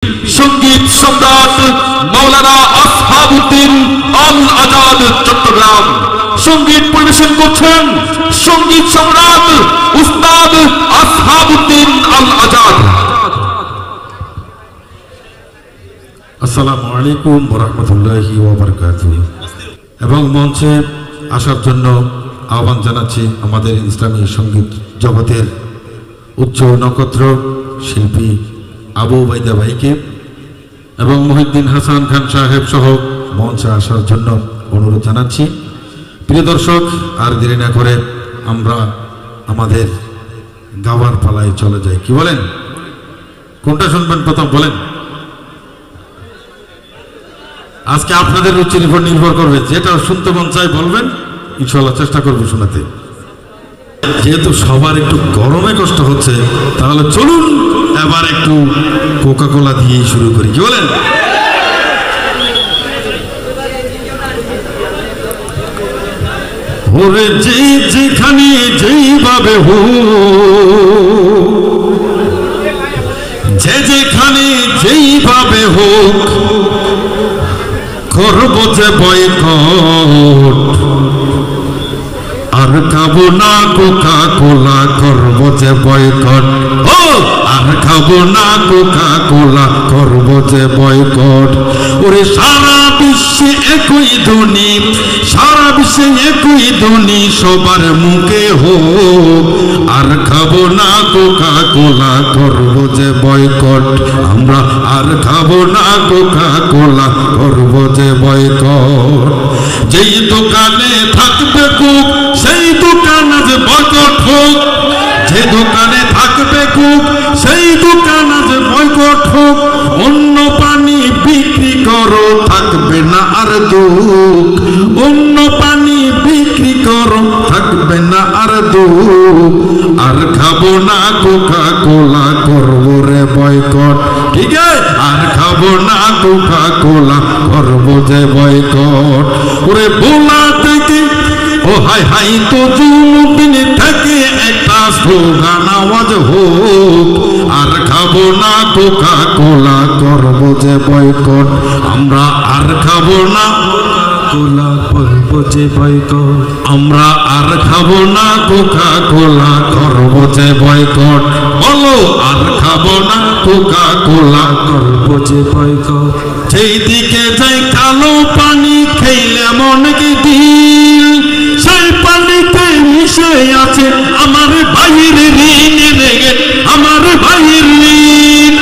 সঙ্গীত সম্রাট মাওলানা আসহাবউদ্দিন আল আজাদ চট্টগ্রাম। সঙ্গীত পরিবেশন করছেন সঙ্গীত সম্রাট উস্তাদ আসহাবউদ্দিন আল আজাদ। আসসালামু আলাইকুম ওয়া রাহমাতুল্লাহি ওয়া বারাকাতুহু। এবং মঞ্চে আসার জন্য আহ্বান জানাচ্ছি আমাদের ইসলামী সঙ্গীত জগতের উচ্চ নক্ষত্র শিল্পী আবু ওবাইদা ভাইকে এবং মহিউদ্দিন হাসান খান সাহেব সহ মঞ্চে আসার জন্য অনুরোধ জানাচ্ছি। প্রিয় দর্শক, আর দেরি না করে আমরা আমাদের গাওয়ার পালায় চলে যাই। কি বলেন, কোনটা শুনবেন প্রথম বলেন? আজকে আপনাদের রুচির উপর নির্ভর করবে, যেটা শুনতে মন চাই বলবেন, ইনশাআল্লাহ চেষ্টা করবো শোনাতে। যেহেতু সবার একটু গরমে কষ্ট হচ্ছে, তাহলে চলুন এবার একটু কোকা কোলা দিয়েই শুরু করি। কি বলেন? ওরে যে যেখানে যেইভাবে যে যেখানে যেইভাবে হোক করব যে বয়কট, আর খাবো না কোকা কোলা, করব যে বয়কট। ও আর খাবো না কোকা কোলা, করব যে বয়কট। ওরে সারা বিশ্বে একই ধ্বনি, সারা বিশ্বে একই ধ্বনি, সবার মুখে হোক, আর খাবো না কোকা কোলা, করব যে বয়কট। আমরা আর খাবো না কোকা কোলা, করব যে বয়কট। যেই দোকানে থাকবে কুক, সেই দোকান আজ বয়কট হোক। যে দোকানে থাকবে কুক, সেই দোকান আজ বয়কট হোক। অন্য পানি বিক্রি করো, থাকবে না আর দুঃখ। অন্য পানি বিক্রি করো, থাকবে না আর দুঃখ। আর খাবো না কোকা কোলা, করবো রে বয়কট। ঠিক আছে, আর খাবো না কোকা কোলা, করবো যে বয়কট। ওরে বোলা থেকে ও হাই হাই তো জুমুদিন থেকে একটা স্লোগান আওয়াজ হোক, আর খাবো না কোকা কোলা, করবো যে বয়কট। আমরা আর খাবো না কোলা, করবো যে বয়কট। আমরা আর খাবো না কোকা কোলা, করবো যে বয়কট। বলো, আর খাবো না কোকা কোলা, করবো যে বয়কট। যেই দিকে যাই কালো পানি খেলে মনে কি দিল, সেই পানিতে মিশে আছে আমার ভাইয়ের ঋণ রেগে, আমার ভাইয়ের ঋণ।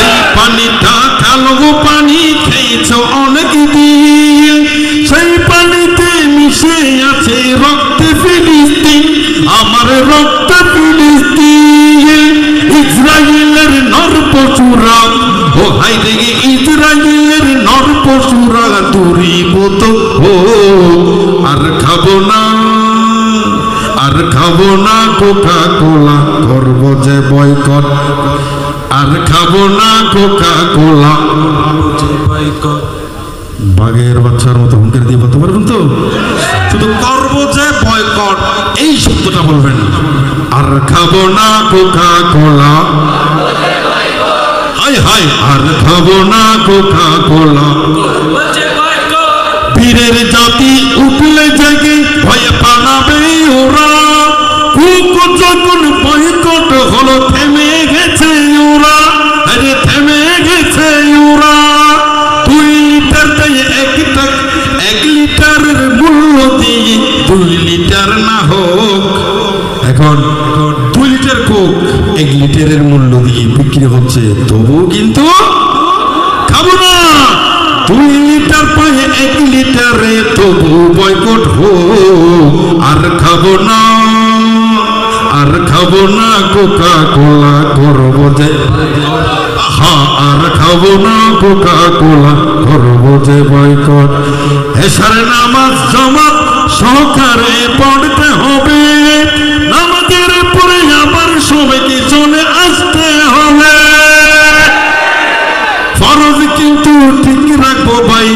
এই পানিটা কালো পানি খেয়েছ অনেক দিন, সেই পানিতে মিশে আছে রক্তে ফিলিস্তিন, আমার রক্তে ফিলিস্তিন। ইসরায়েলের নর পশুরা, ও হাই রেগে ইসরায়েলের নর পশুরা দূরীভূত হোক। আর খাবো না, আর খাবো না কোকা কোলা, করবো যে বয়কট। আর খাবো না কোকা কোলা, করবো যে বয়কট। বাঘের বাচ্চার মতো হুঙ্কার দিয়ে বলতে পারবেন তো? শুধু করবো যে বয়কট এই শব্দটা বলবেন। আর খাবো না কোকা কোলা, হাই হাই, আর খাবো না কোকা কোলা। বীরের জাতি উঠলে জেগে ভয়ে পালাবে ওরা, কুক যখন বয়কট হলো থেমে গেছে ওরা, আরে থেমে গেছে ওরা। 2 লিটার দেয় 1 লিটারের মূল্য দিয়ে 2 লিটার না হোক। এখন 2 লিটার কোক 1 লিটারের মূল্য দিয়ে বিক্রি হচ্ছে, তবুও কিন্তু খাবো না। 2 লিটার পায়ে 1 লিটারে, তবু বয়কট হোক। আর খাবো না, আর খাবো না কোকা কোলা, করবো যে, হ্যাঁ আর খাবো না কোকা কোলা, করবো যে বয়কট। এশারে নামাজ জামাত সহকারে পড়তে হবে, নামাজের পরে আবার সবাইকে চলে আসতে হবে। ফরজ কিন্তু ঠিক রাখবো ভাই,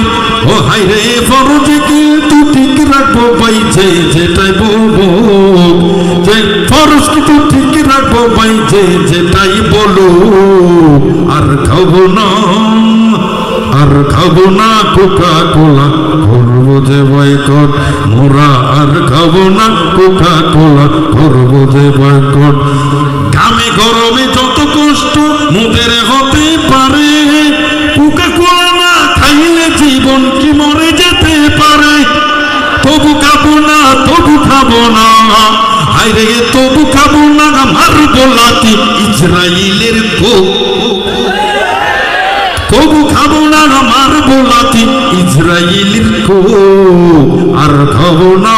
ও হাই রে ফরজ কিন্তু ঠিক রাখবো ভাই। যে যেটাই বলবো, যে ফরজ কিন্তু ঠিক রাখবো ভাই, যে যেটাই বলো। আর খাবো না, আর খাবো না কোকা কোলা, করবো যে বয়কট মোরা। আর খাবো না কোকা কোলা, করবো যে বয়কট। ঘামে গরমে যত কষ্ট মোদের হতে পারে, কোকা কোলা না খাইলে জীবন কি মরে যেতে পারে। তবু খাবো না, তবু খাবো না, হায়রে তবু খাবো না, মারবো লাথি ইসরায়েলের কোক। তবু খাবো না, মারবো লাথি ইসরায়েলের কোক। আর খাবো না,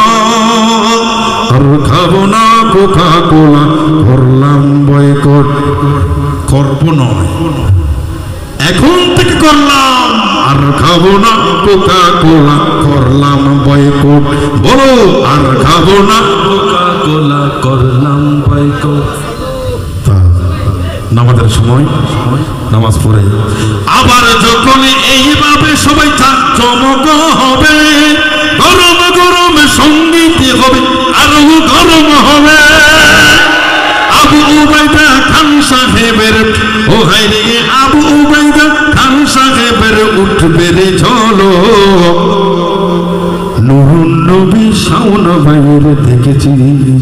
আর খাবো না কোকা কোলা, করলাম বয়কট। করবো নয়, এখন থেকে করলাম। আর খাবো না কোকা কোলা, করলাম বয়কট। বলো, আর খাবো না কোকা কোলা, করলাম বয়কট। নামাজের সময় নামাজ পড়ে আবার যখন এইভাবে সবাই চমক হবে, গরম গরম সঙ্গীত হবে, আরো গরম হবে। আবু উবাইদা খান সাহেবের, ও হায়রে আবু উবাইদা খান সাহেবের উঠবে রে ঝলো। নুরুন নবী শাওন ভাইয়ের দেখেছি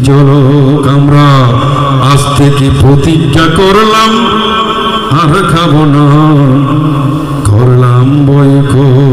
ঝলক। আমরা আজ থেকে প্রতিজ্ঞা করলাম, আর খাবো না, করলাম বয়কট।